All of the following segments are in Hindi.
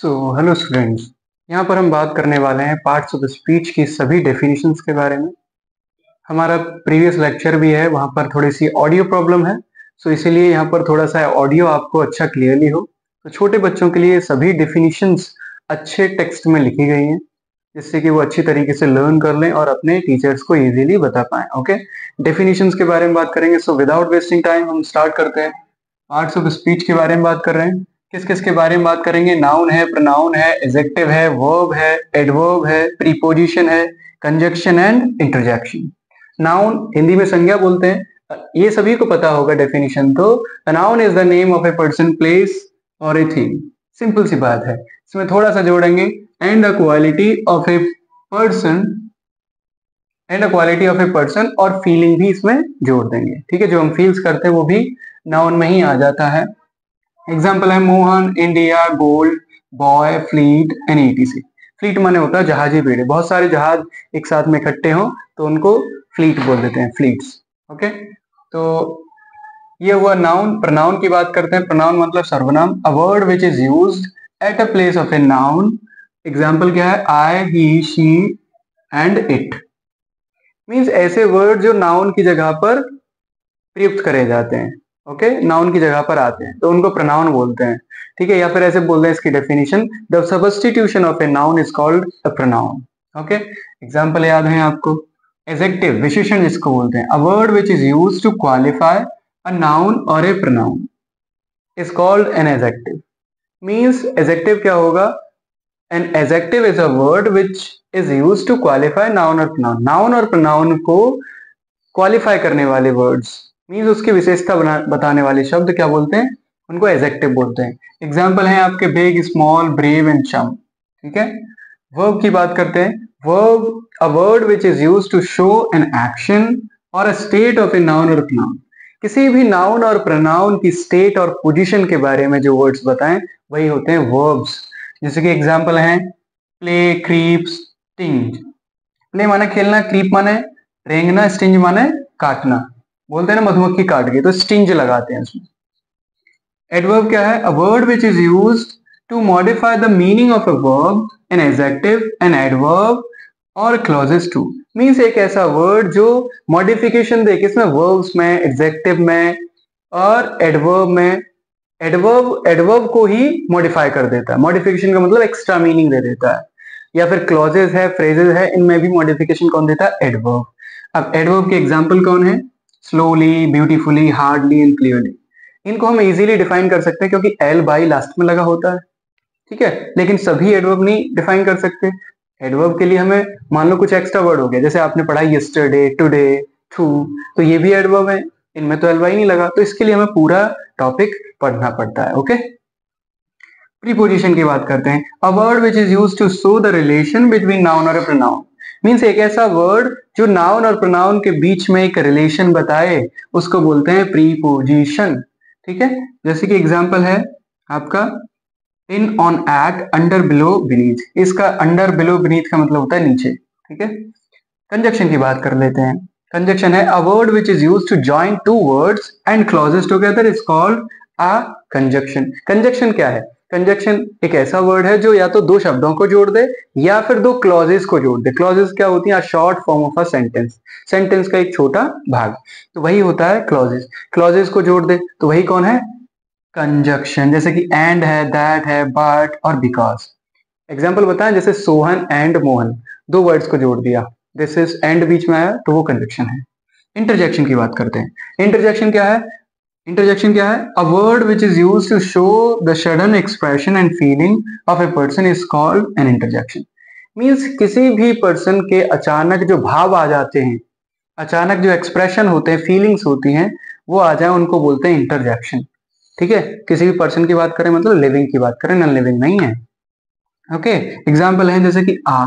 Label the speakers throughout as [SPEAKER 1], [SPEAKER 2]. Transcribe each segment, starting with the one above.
[SPEAKER 1] Hello students. यहाँ पर हम बात करने वाले हैं पार्ट्स ऑफ स्पीच की सभी डेफिनेशंस के बारे में। हमारा प्रीवियस लेक्चर भी है, वहाँ पर थोड़ी सी ऑडियो प्रॉब्लम है, इसीलिए यहाँ पर थोड़ा सा ऑडियो आपको अच्छा क्लियरली हो। तो छोटे बच्चों के लिए सभी डेफिनेशंस अच्छे टेक्स्ट में लिखी गई हैं, जिससे कि वो अच्छी तरीके से लर्न कर लें और अपने टीचर्स को इजीली बता पाएं। ओके, डेफिनेशंस के बारे में बात करेंगे। विदाउट वेस्टिंग टाइम हम स्टार्ट करते हैं। पार्ट्स ऑफ स्पीच के बारे में बात कर रहे हैं। किस किस के बारे में बात करेंगे? नाउन है, प्रोनाउन है, एडजेक्टिव है, वर्ब है, एडवर्ब है, प्रीपोजिशन है, conjunction and interjection. Noun Hindi में संज्ञा बोलते हैं, ये सभी को पता होगा डेफिनेशन। तो noun is the name of a person, place और ए थिंग। सिंपल सी बात है। इसमें थोड़ा सा जोड़ेंगे, and the quality of a person, and the quality of a person, और फीलिंग भी इसमें जोड़ देंगे। ठीक है, जो हम फील्स करते हैं वो भी नाउन में ही आ जाता है। एग्जाम्पल है Mohan, India, gold, boy, fleet and etc. Fleet माने होता है जहाजी बेड़े। बहुत सारे जहाज एक साथ में इकट्ठे हो तो उनको फ्लीट बोल देते हैं, फ्लीट्स। ओके, तो ये हुआ नाउन। प्रोनाउन की बात करते हैं। प्रोनाउन मतलब सर्वनाम, अ word which is used at a place of a noun. Example क्या है? आई, ही, शी एंड इट। मीन्स ऐसे वर्ड जो नाउन की जगह पर प्रयुक्त करे जाते हैं। ओके, नाउन की जगह पर आते हैं तो उनको प्रोनाउन बोलते हैं। ठीक है, या फिर ऐसे बोलते हैं इसकी definition, the substitution of a noun is called a pronoun. Okay, example याद है आपको? एडजेक्टिव, विशेषण जिसको बोलते हैं, a word which is used to qualify a noun और a pronoun is called an adjective. Means adjective क्या होगा? An adjective is a word which is used to qualify noun और प्रोनाउन। नाउन और प्रोनाउन को क्वालिफाई करने वाले वर्ड्स, मीन्स उसकी विशेषता बताने वाले शब्द क्या बोलते हैं? उनको एडजेक्टिव बोलते हैं। एग्जाम्पल है आपके बिग, स्मॉल, ब्रेव एंड चम। ठीक है, वर्ब की बात करते हैं। Verb, a word which is used to show an action और a state of a noun और प्रोनाउन। किसी भी नाउन और प्रोनाउन की स्टेट और पोजीशन के बारे में जो वर्ड्स बताएं वही होते हैं वर्ब्स। जैसे कि एग्जाम्पल है प्ले, क्रीप, स्टिंज। प्ले माने खेलना, क्रीप माने रेंगना, स्टिंज माने काटना। बोलते हैं ना मधुमक्खी काट गई, तो स्टिंज लगाते हैं उसमें। एडवर्ब क्या है? A word which is used to modify the meaning of a verb, an adjective, an adverb और क्लॉजेस टू। मींस एक ऐसा वर्ड जो मॉडिफिकेशन दे, किसमें? वर्ब्स में, एडजेक्टिव में और एडवर्ब में। एडवर्ब को ही मॉडिफाई कर देता है। मॉडिफिकेशन का मतलब एक्स्ट्रा मीनिंग दे देता है। या फिर क्लॉजेस है, फ्रेजेस है, इनमें भी मॉडिफिकेशन कौन देता है? एडवर्ब। अब एडवर्ब के एग्जाम्पल कौन है? Slowly, beautifully, hardly and clearly. इनको हम इजीली डिफाइन कर सकते हैं क्योंकि एल बाई लास्ट में लगा होता है। ठीक है, लेकिन सभी एडवर्ब नहीं डिफाइन कर सकते। एडवर्ब के लिए हमें मान लो कुछ एक्स्ट्रा वर्ड हो गया, जैसे आपने पढ़ा यस्टरडे, टुडे, टू, तो ये भी एडवर्ब है, इनमें तो एल बाई नहीं लगा, तो इसके लिए हमें पूरा टॉपिक पढ़ना पड़ता है। ओके, प्रीपोजिशन की बात करते हैं। A word which is used to show the relation between noun और प्रोनाउन। मीन्स एक ऐसा वर्ड जो नाउन और प्रोनाउन के बीच में एक रिलेशन बताए, उसको बोलते हैं प्रीपोजिशन। ठीक है, जैसे कि एग्जांपल है आपका in, on, at, under, below, beneath. इसका अंडर, बिलो, बीनीथ का मतलब होता है नीचे। ठीक है, कंजक्शन की बात कर लेते हैं। कंजक्शन है a word which is used to join two words and clauses together is called a conjunction. Conjunction क्या है? कंजक्शन एक ऐसा वर्ड है जो या तो दो शब्दों को जोड़ दे या फिर दो क्लॉजेस को जोड़ दे। क्लॉजेस क्या होती हैं? Short form of a sentence, sentence का एक छोटा भाग, तो वही होता है क्लॉजेस। क्लॉजेस को जोड़ दे तो वही कौन है? कंजक्शन। जैसे कि एंड है, दैट है, बट और बिकॉज। एग्जाम्पल बताएं, जैसे सोहन एंड मोहन, दो वर्ड्स को जोड़ दिया, दिस इज एंड बीच में आया तो वो कंजक्शन है। इंटरजेक्शन की बात करते हैं। इंटरजेक्शन क्या है? इंटरजेक्शन क्या है? A word which is used to show the sudden expression and feeling of a person is called an interjection. Means किसी भी पर्सन के अचानक जो भाव आ जाते हैं, अचानक जो एक्सप्रेशन होते हैं, फीलिंग्स होती हैं, वो आ जाए, उनको बोलते हैं इंटरजेक्शन। ठीक है, किसी भी पर्सन की बात करें, मतलब लिविंग की बात करें, नॉन लिविंग नहीं है। ओके, एग्जाम्पल है जैसे कि आ,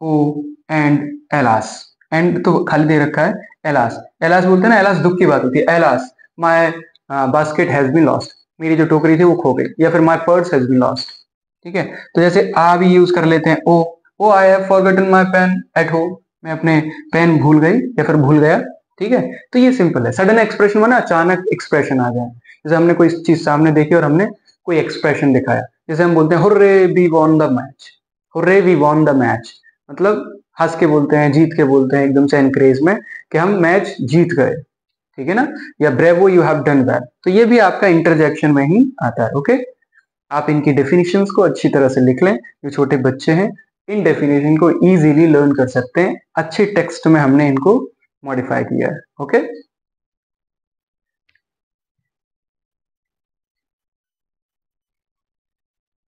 [SPEAKER 1] ओ एंड एलास। एंड तो खाली दे रखा है, एलास। एलास बोलते हैं ना, एलास दुख की बात होती है। Alas my basket has been lost, मेरी जो टोकरी थी वो खो गई, या फिर my purse has been lost. ठीक है, तो जैसे आ भी यूज कर लेते हैं। Oh I have forgotten my pen at home, मैं अपने पेन भूल गई या फिर भूल गया। ठीक है, तो ये सिंपल है। सडन एक्सप्रेशन माना अचानक एक्सप्रेशन आ जाए, जैसे हमने कोई चीज सामने देखी और हमने कोई एक्सप्रेशन दिखाया, जैसे हम बोलते हैं hurray we won the match, hurray we won the match, मतलब हंस के बोलते हैं, जीत के बोलते हैं एकदम से एनकरेज में कि हम मैच जीत गए, ठीक है ना, या bravo you have done well, तो ये भी आपका इंटरजेक्शन में ही आता है। ओके, आप इनकी डेफिनेशंस को अच्छी तरह से लिख लें, जो छोटे बच्चे हैं इन डेफिनेशन को इजीली लर्न कर सकते हैं, अच्छे टेक्स्ट में हमने इनको मॉडिफाई किया है। ओके।